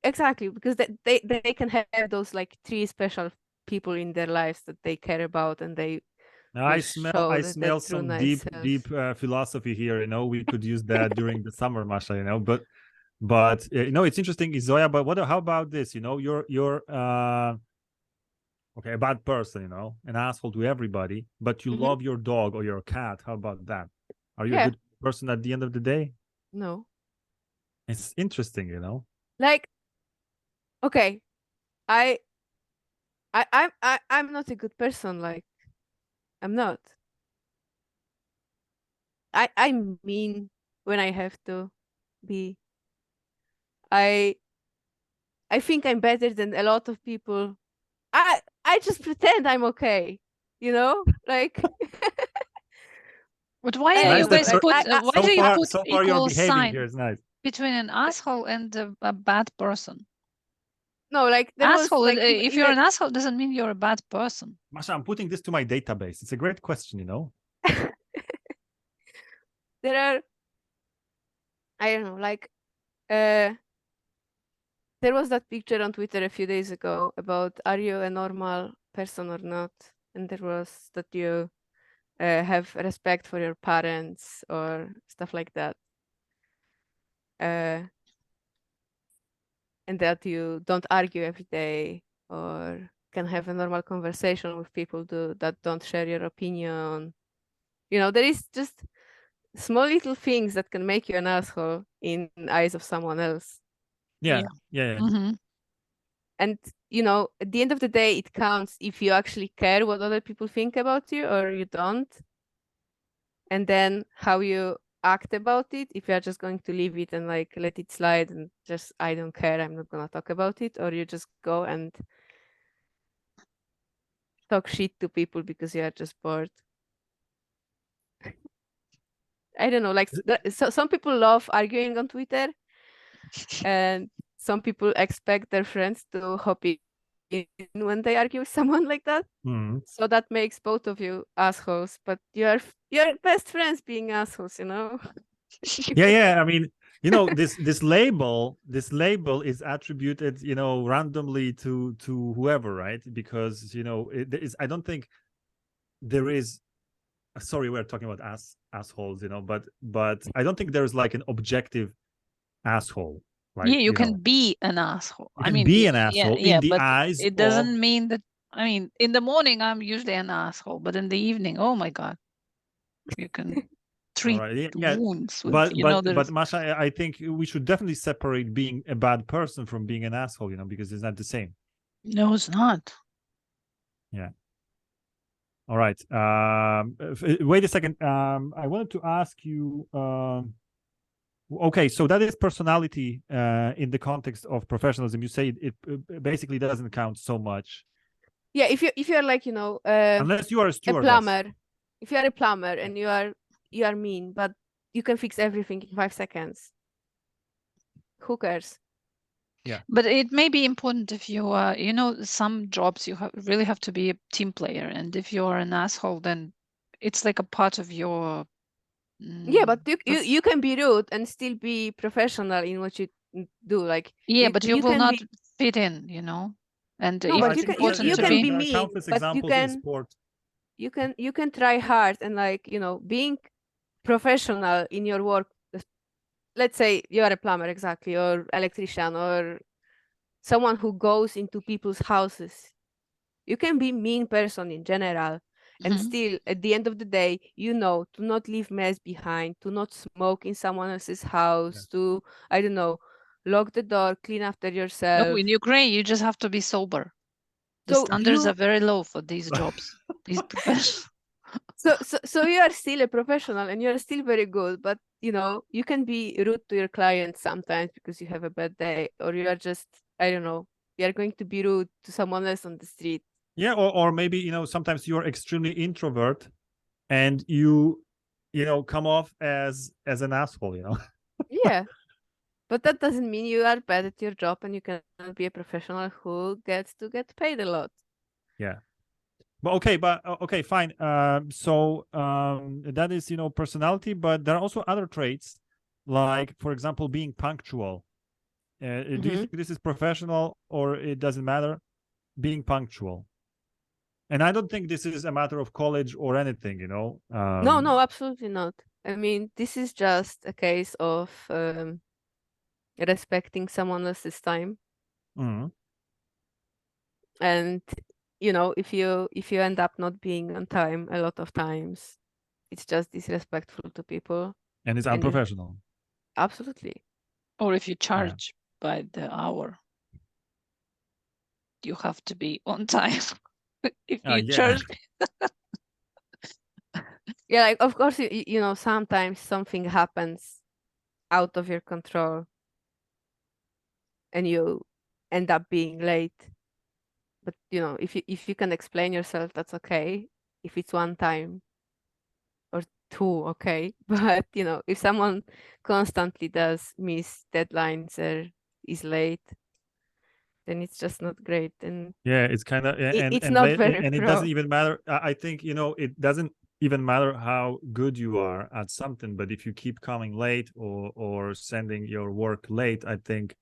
Exactly, because they can have those like 3 special people in their lives that they care about, and they I smell some deep philosophy here. You know, we could use that during the summer, Masha. You know, but you know, it's interesting, Yzoja. But how about this? You know, you're okay, a bad person. You know, an asshole to everybody, but you love your dog or your cat. How about that? Are you a good person at the end of the day? No. It's interesting, you know. Like, okay, I'm not a good person. Like, I'm not. I'm mean when I have to be. I think I'm better than a lot of people. I just pretend I'm okay, you know, like. But why are you guys put? Why do you put equal sign here is nice. Between an asshole and a bad person? No, like there asshole. Was, like, if you're an asshole, doesn't mean you're a bad person. Masha, I'm putting this to my database. It's a great question, you know. there are, I don't know, like there was that picture on Twitter a few days ago about, are you a normal person or not? And there was that you have respect for your parents or stuff like that. And that you don't argue every day or can have a normal conversation with people that don't share your opinion. You know, there is just small little things that can make you an asshole in the eyes of someone else. Yeah. Mm-hmm. And, you know, at the end of the day, it counts if you actually care what other people think about you or you don't. And then how you act about it, if you're just going to leave it and like let it slide and just, I don't care, I'm not going to talk about it, or you just go and talk shit to people because you are just bored. I don't know, like so some people love arguing on Twitter and some people expect their friends to hop in when they argue with someone like that. Mm. So that makes both of you assholes, but you're best friends being assholes, you know? Yeah. I mean, you know, this label is attributed, you know, randomly to whoever, right? Because, you know, I don't think there is, sorry, we're talking about assholes, you know, but I don't think there's like an objective asshole. Like, yeah, you can be an asshole. You can be an asshole in the but eyes it doesn't mean that. I mean, in the morning I'm usually an asshole, but in the evening, oh my god, you can treat wounds with, but Masha, I think we should definitely separate being a bad person from being an asshole, you know, because it's not the same. No, it's not. Yeah. All right. Wait a second. I wanted to ask you. Okay, so that is personality in the context of professionalism. You say it basically doesn't count so much. Yeah, if you're like, you know, unless you are a stewardess. plumber. If you are a plumber and you are mean, but you can fix everything in 5 seconds. Who cares? Yeah. But it may be important if you are, you know, some jobs you really have to be a team player, and if you're an asshole, then it's like a part of your. Yeah, but you can be rude and still be professional in what you do. Like but you will not fit in, you know. And no, but you can be mean, but you can try hard and, like, you know, being professional in your work. Let's say you are a plumber, exactly, or electrician, or someone who goes into people's houses. You can be mean person in general, and still at the end of the day, you know, to not leave mess behind, to not smoke in someone else's house, to, I don't know, lock the door, clean after yourself. No, in Ukraine you just have to be sober. The standards are very low for these jobs, these professionals. So you are still a professional and you're still very good, but you know, you can be rude to your clients sometimes because you have a bad day, or you are just, I don't know, you are going to be rude to someone else on the street. Yeah, or maybe, you know, sometimes you're extremely introvert and you know, come off as an asshole, you know. Yeah, but that doesn't mean you are bad at your job and you cannot be a professional who gets to get paid a lot. Yeah. But okay, fine. So that is, you know, personality, but there are also other traits, like, for example, being punctual. Do you think this is professional, or it doesn't matter? Being punctual. And I don't think this is a matter of college or anything, you know. No, absolutely not. I mean, this is just a case of respecting someone else's time. And you know, if you end up not being on time a lot of times, it's just disrespectful to people. And it's unprofessional. Absolutely. Or if you charge by the hour, you have to be on time. If you charge. Yeah, like, of course, you know, sometimes something happens out of your control and you end up being late. But you know, if you can explain yourself, that's okay. If it's one time or two, okay. But you know, if someone constantly does miss deadlines or is late, then it's just not great. And yeah, it's kind of it's not very and it doesn't even matter. I think, you know, it doesn't even matter how good you are at something, but if you keep coming late or sending your work late, I think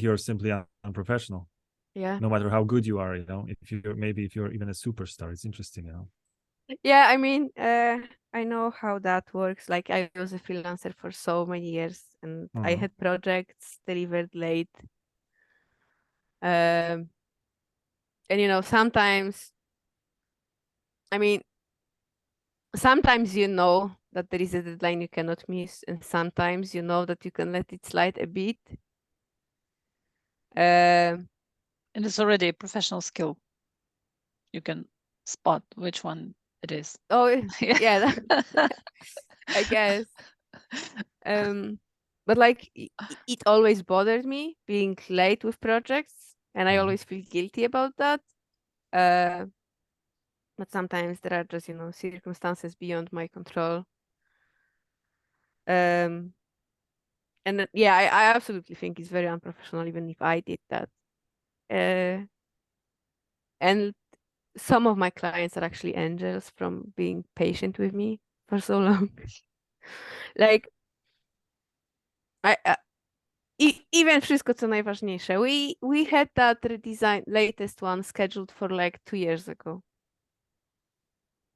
you're simply unprofessional. Yeah. No matter how good you are, if you're even a superstar, it's interesting, Yeah, I mean, I know how that works. Like, I was a freelancer for so many years, and I had projects delivered late. And sometimes, I mean, sometimes that there is a deadline you cannot miss, and sometimes that you can let it slide a bit. And it's already a professional skill. You can spot which one it is. Oh, yeah, I guess. But like it always bothered me being late with projects, and I always feel guilty about that. But sometimes there are just, circumstances beyond my control. And yeah, I absolutely think it's very unprofessional, even if I did that. And some of my clients are actually angels from being patient with me for so long. Like, even wszystko co najważniejsze. We had that redesign, latest one, scheduled for like 2 years ago.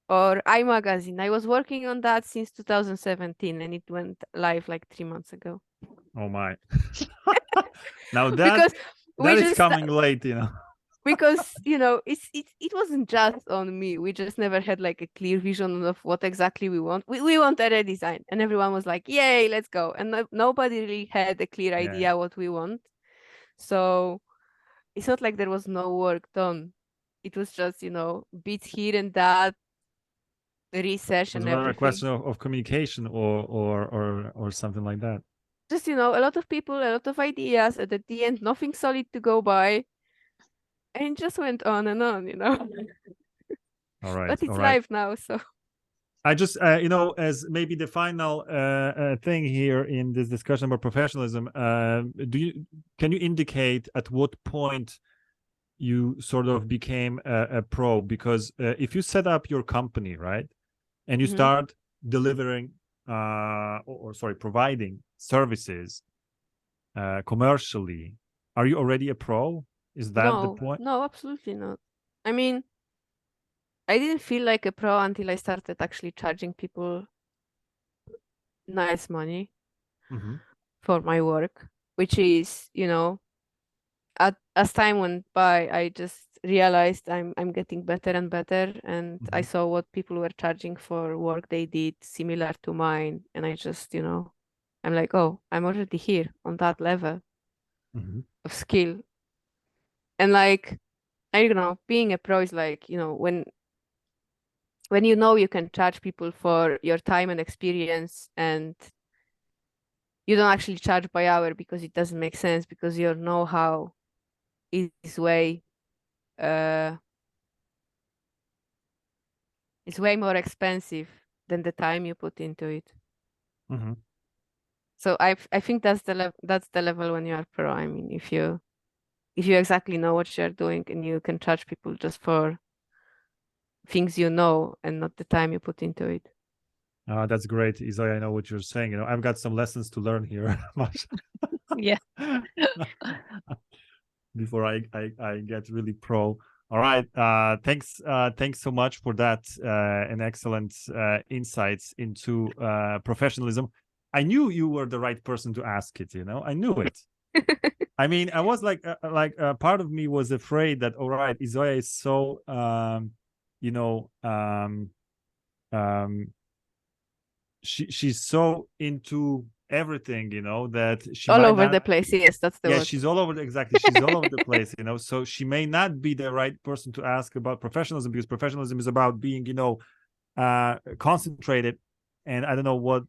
Or iMagazine. I was working on that since 2017, and it went live like 3 months ago. Oh my. Now that is coming late, Because it wasn't just on me. We just never had like a clear vision of what exactly we want. We want a redesign, and everyone was like, "Yay, let's go!" And nobody really had a clear idea what we want. So it's not like there was no work done. It was just bits here and that, research and everything. A question of communication or something like that. Just a lot of people, a lot of ideas, and at the end, nothing solid to go by. And it just went on and on, All right. But it's live now, so. I just, as maybe the final thing here in this discussion about professionalism, can you indicate at what point you sort of became a pro? Because if you set up your company, right, and you start delivering, providing services commercially, are you already a pro? Is that the point? No, absolutely not. I mean, I didn't feel like a pro until I started actually charging people nice money for my work, which is, as time went by, I just realized I'm getting better and better, and I saw what people were charging for work they did similar to mine, and I just, I'm like, oh, I'm already here on that level of skill. And like, I don't know, being a pro is like, when you can charge people for your time and experience, and you don't actually charge by hour because it doesn't make sense, because your know-how is way more expensive than the time you put into it. So I think that's the level when you are pro. I mean, if you exactly know what you're doing and you can charge people just for things and not the time you put into it. That's great, Yzoja. I know what you're saying. I've got some lessons to learn here. Yeah. Before I get really pro. All right. Thanks so much for that and excellent insights into professionalism. I knew you were the right person to ask it. I knew it. I mean, I was like part of me was afraid that, all right, Yzoja is so she's so into everything, that she all over the place. Yes, that's the word. She's all over she's all over the place, so she may not be the right person to ask about professionalism, because professionalism is about being concentrated, and I don't know what,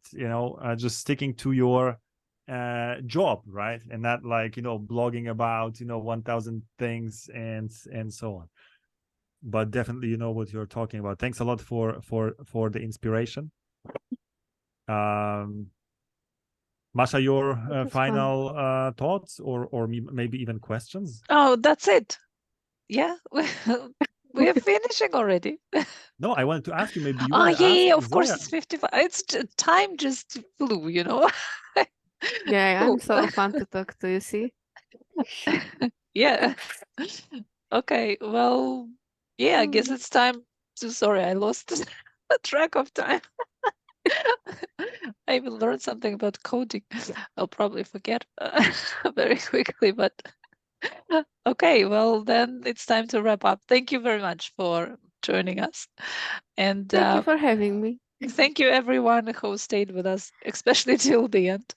just sticking to your job, right, and not like blogging about 1,000 things and so on. But definitely you know what you're talking about. Thanks a lot for the inspiration. Masha, your final thoughts or maybe even questions? Oh, that's it. Yeah. We are finishing already. No, I wanted to ask you, maybe you Oh, want to ask yeah, of course Yzoja. it's 55. It's time just flew, you know. Yeah, I'm so fun to talk to, you see. Yeah. Okay, well, yeah, I guess it's time to, sorry, I lost the track of time. I even learned something about coding. I'll probably forget very quickly, but okay, well, then it's time to wrap up. Thank you very much for joining us. And Thank you for having me. thank you everyone who stayed with us, especially till the end.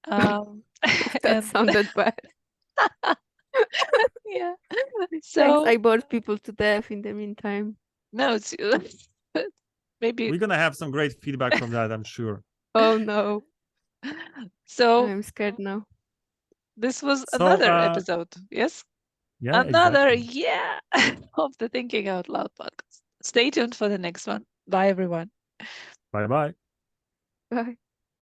That sounded bad. Yeah. Thanks, So I bored people to death in the meantime. no, it's maybe We're gonna have some great feedback from that, I'm sure. Oh no. so. I'm scared now. This was So, another episode. Yes. Yeah, Another exactly. yeah of the Thinking Out Loud podcast. Stay tuned for the next one. Bye, everyone. Bye bye. Bye.